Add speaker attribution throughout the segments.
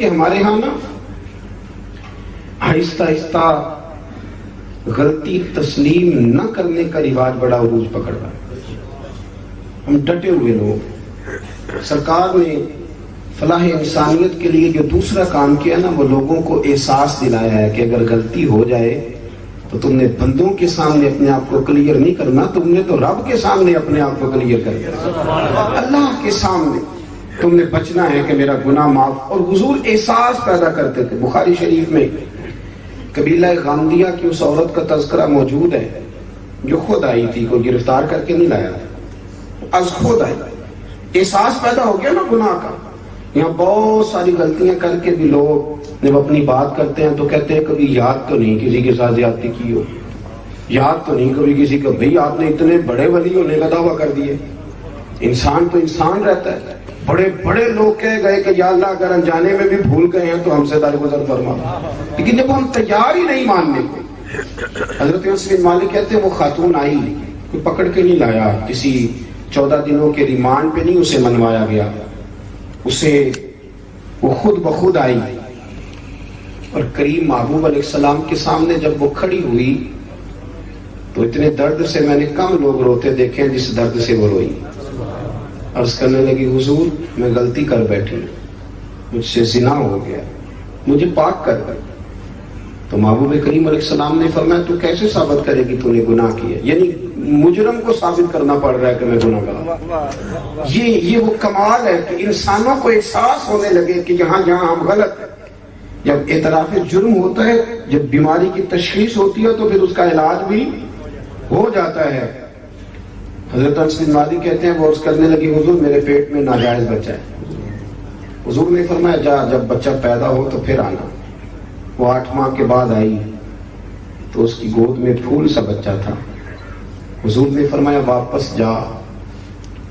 Speaker 1: کہ ہمارے ہاں نا آہستہ آہستہ غلطی تسلیم نہ کرنے کا رواج بڑا عروج پکڑ رہا ہے. ہم ڈٹے ہوئے لوگ. سرکار نے فلاح انسانیت کے لیے جو دوسرا کام کیا نا، وہ لوگوں کو احساس دلایا ہے کہ اگر غلطی ہو جائے تو تم نے بندوں کے سامنے اپنے آپ کو کلیئر نہیں کرنا، تم نے تو رب کے سامنے اپنے آپ کو کلیئر کرنا. اللہ کے سامنے تم نے بچنا ہے کہ میرا گناہ معاف. اور حضور احساس پیدا کرتے تھے. بخاری شریف میں قبیلہ غامدیہ کی اس عورت کا تذکرہ موجود ہے جو خود آئی تھی، کوئی گرفتار کر کے نہیں لایا تھا، از خود آئی. احساس پیدا ہو گیا نا گناہ کا. یہاں بہت ساری غلطیاں کر کے بھی لوگ جب اپنی بات کرتے ہیں تو کہتے ہیں کبھی یاد تو نہیں کسی کے ساتھ زیادتی کی ہو، یاد تو نہیں کبھی کسی کو. بھئی آپ نے اتنے بڑے ولی ہونے کا دعویٰ کر دیے. انسان تو انسان رہتا ہے. بڑے بڑے لوگ کہہ گئے کہ یا اللہ اگر انجانے میں بھی بھول گئے ہیں تو ہم سے درگزر فرما. لیکن جب ہم تیار ہی نہیں ماننے کو. حضرت انس بن مالک کہتے ہیں وہ خاتون آئی، کوئی پکڑ کے نہیں لایا، کسی 14 دنوں کے ریمانڈ پہ نہیں اسے منوایا گیا، اسے وہ خود بخود آئی. اور کریم محبوب علیہ السلام کے سامنے جب وہ کھڑی ہوئی تو اتنے درد سے میں نے کم لوگ روتے دیکھے جس درد سے وہ روئی. عرض کرنے لگی حضور میں غلطی کر بیٹھی، مجھ سے زنا ہو گیا، مجھے پاک کر دے. تو محبوب کریم علیہ السلام نے فرمایا تو کیسے ثابت کرے گی تو نے گناہ کیا؟ یعنی مجرم کو ثابت کرنا پڑ رہا ہے کہ میں گناہ کرا. یہ وہ کمال ہے کہ انسانوں کو احساس ہونے لگے کہ یہاں ہم غلط ہیں. جب اعتراف جرم ہوتا ہے، جب بیماری کی تشخیص ہوتی ہے تو پھر اس کا علاج بھی ہو جاتا ہے. حضرت انس بن مالک کہتے ہیں وہ عرض کرنے لگی حضور میرے پیٹ میں ناجائز بچہ ہے. حضور نے فرمایا جا جب بچہ پیدا ہو تو پھر آنا. وہ 8 ماہ کے بعد آئی تو اس کی گود میں پھول سا بچہ تھا. حضور نے فرمایا واپس جا،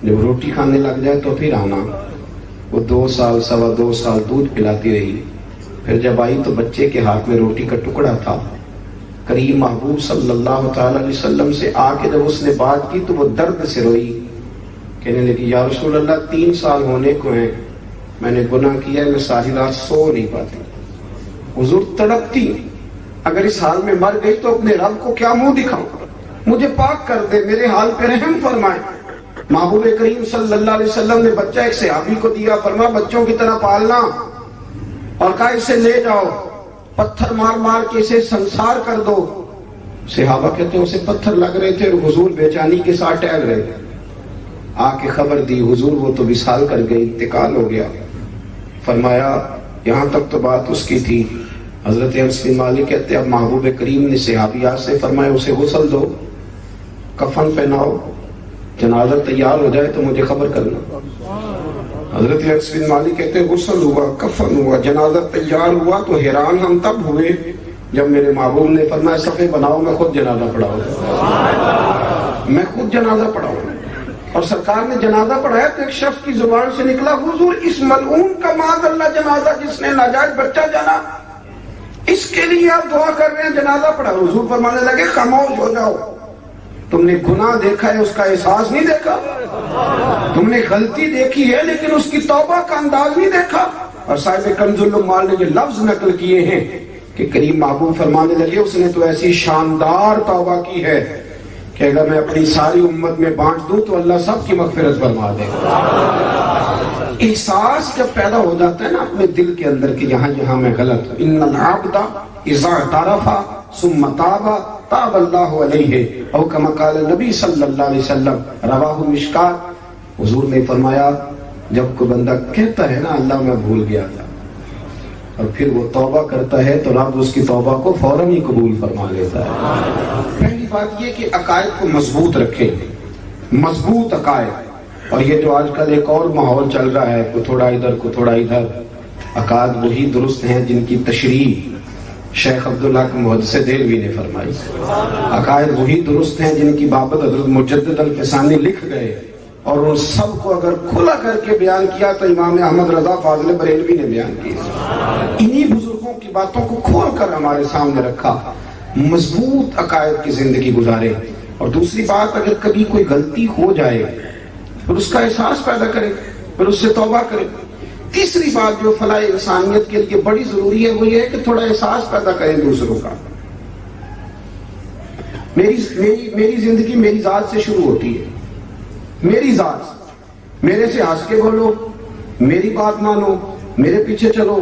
Speaker 1: جب روٹی کھانے لگ جائے تو پھر آنا. وہ 2 سال 2.25 سال دودھ پلاتی رہی. پھر جب آئی تو بچے کے ہاتھ میں روٹی کا ٹکڑا تھا. کریم محبوب صلی اللہ تعالی علیہ وسلم سے آ کے جب اس نے بات کی تو وہ درد سے روئی. کہنے لگی یا رسول اللہ 3 سال ہونے کو ہیں، میں نے گناہ کیا ہے، میں ساری رات سو نہیں پاتی. حضور تڑپتی اگر اس حال میں مر گئی تو اپنے رب کو کیا منہ دکھاؤں، مجھے پاک کر دے، میرے حال پہ رحم فرمائے. محبوب کریم صلی اللہ علیہ وسلم نے بچہ ایک صحابی کو دیا، فرمایا بچوں کی طرح پالنا، اور کہا اسے لے جاؤ، پتھر مار مار کے اسے سنسار کر دو. صحابہ کہتے ہیں اسے پتھر لگ رہے تھے اور حضور بے چینی کے ساتھ ٹہل رہے تھے. آ کے خبر دی حضور وہ تو وصال کر گئی، انتقال ہو گیا. فرمایا یہاں تک تو بات اس کی تھی. حضرت انس بن مالک کہتے اب محبوب کریم نے صحابیات سے فرمایا اسے غسل دو، کفن پہناؤ، جنازہ تیار ہو جائے تو مجھے خبر کرنا. حضرت انس بن مالک کہتے ہیں غسل ہوا، کفن ہوا، جنازہ تیار ہوا تو حیران ہم تب ہوئے جب میرے محبوب نے فرمایا صفحے بناؤ میں خود جنازہ پڑھاؤں. میں خود جنازہ پڑھاؤں. اور سرکار نے جنازہ پڑھایا تو ایک شخص کی زبان سے نکلا حضور اس ملعون کا معاذ اللہ جنازہ جس نے ناجائز بچہ جانا، اس کے لیے آپ دعا کر رہے ہیں، جنازہ پڑھا. حضور فرمانے لگے خاموش ہو جاؤ، تم نے گناہ دیکھا ہے اس کا احساس نہیں دیکھا، تم نے غلطی دیکھی ہے لیکن اس کی توبہ کا انداز نہیں دیکھا. اور صاحب کنز العمال نے یہ لفظ نقل کیے ہیں کہ کریم محبوب فرمانے لگے اس نے تو ایسی شاندار توبہ کی ہے کہ اگر میں اپنی ساری امت میں بانٹ دوں تو اللہ سب کی مغفرت فرما دے. احساس جب پیدا ہو جاتا ہے نا اپنے دل کے اندر کہ یہاں میں غلط ہوں. ان العبد اذا اعترف ثم تاب تاب اللہ علیہ او کما قال نبی صلی اللہ علیہ وسلم رواہ مشکات. حضور نے فرمایا جب کوئی بندہ کہتا ہے نا اللہ میں بھول گیا تھا اور پھر وہ توبہ کرتا ہے تو رب اس کی توبہ کو فوراً ہی قبول فرما لیتا ہے. پہلی بات یہ کہ عقائد کو مضبوط رکھیں، مضبوط عقائد. اور یہ جو آج کل ایک اور ماحول چل رہا ہے کو تھوڑا ادھر کو تھوڑا ادھر، عقائد وہی درست ہیں جن کی تشریح شیخ عبدالحق محدث دہلوی نے فرمائی. عقائد وہی درست ہیں جن کی بابت حضرت مجدد الفسانی لکھ گئے، اور ان سب کو اگر کھلا کر کے بیان کیا تو امام احمد رضا فاضل بریلوی نے بیان کیا. انہی بزرگوں کی باتوں کو کھول کر ہمارے سامنے رکھا. مضبوط عقائد کی زندگی گزارے. اور دوسری بات اگر کبھی کوئی غلطی ہو جائے پھر اس کا احساس پیدا کرے، پھر اس سے توبہ کرے. تیسری بات جو فلاح انسانیت کے لیے بڑی ضروری ہے وہ یہ ہے کہ تھوڑا احساس پیدا کریں دوسروں کا. میری زندگی میری ذات سے شروع ہوتی ہے. میری ذات، میرے سے ہنس کے بولو، میری بات مانو، میرے پیچھے چلو،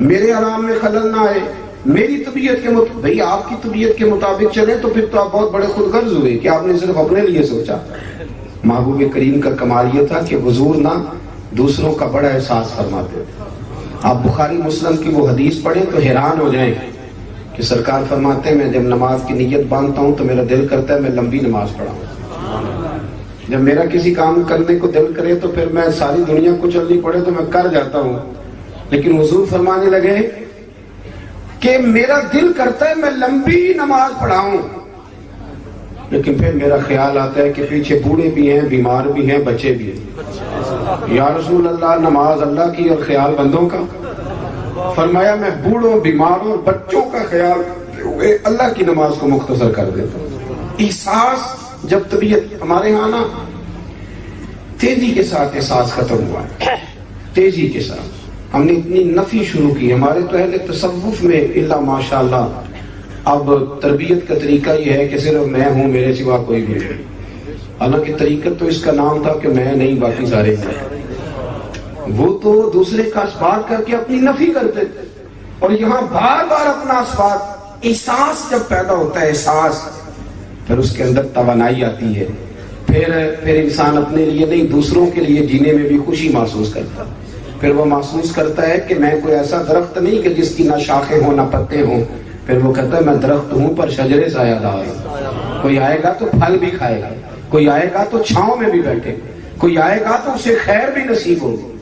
Speaker 1: میرے آرام میں خلل نہ آئے، میری طبیعت کے مطابق. بھئی آپ کی طبیعت کے مطابق چلیں تو پھر تو آپ بہت بڑے خود غرض ہوئے کہ آپ نے صرف اپنے لیے سوچا. محبوب کریم کا کمال یہ تھا کہ حضور نہ دوسروں کا بڑا احساس فرماتے. آپ بخاری مسلم کی وہ حدیث پڑھیں تو حیران ہو جائیں کہ سرکار فرماتے ہیں میں جب نماز کی نیت باندھتا ہوں تو میرا دل کرتا ہے میں لمبی نماز پڑھاؤں. جب میرا کسی کام کرنے کو دل کرے تو پھر میں ساری دنیا کو چلنی پڑے تو میں کر جاتا ہوں. لیکن حضور فرمانے لگے کہ میرا دل کرتا ہے میں لمبی نماز پڑھاؤں، لیکن پھر میرا خیال آتا ہے کہ پیچھے بوڑھے بھی ہیں، بیمار بھی ہیں، بچے بھی ہیں. یا رسول اللہ، نماز اللہ کی اور خیال بندوں کا. فرمایا میں بوڑھوں، بیماروں اور بچوں کا خیال ہوئے اللہ کی نماز کو مختصر کر دیتا ہوں. احساس جب طبیعت ہمارے ہاں نا تیزی کے ساتھ احساس ختم ہوا ہے. تیزی کے ساتھ ہم نے اتنی نفی شروع کی. ہمارے تو اہل تصوف میں اللہ ماشاءاللہ اب تربیت کا طریقہ یہ ہے کہ صرف میں ہوں، میرے سوا کوئی بھی نہیں. حالانکہ طریقت تو اس کا نام تھا کہ میں نہیں باقی سارے ہیں. وہ تو دوسرے کا اثبات کر کے اپنی نفی کرتے تھے، اور یہاں بار بار اپنا اثبات. احساس جب پیدا ہوتا ہے، احساس، پھر اس کے اندر توانائی آتی ہے. پھر انسان اپنے لیے نہیں دوسروں کے لیے جینے میں بھی خوشی محسوس کرتا. پھر وہ محسوس کرتا ہے کہ میں کوئی ایسا درخت نہیں کہ جس کی نہ شاخیں ہوں نہ پتے ہوں. پھر وہ کہتا ہے میں درخت ہوں پر شجرے سایہ دار ہوں. کوئی آئے گا تو پھل بھی کھائے گا، کوئی آئے گا تو چھاؤں میں بھی بیٹھے گا، کوئی آئے گا تو اسے خیر بھی نصیب ہوگی.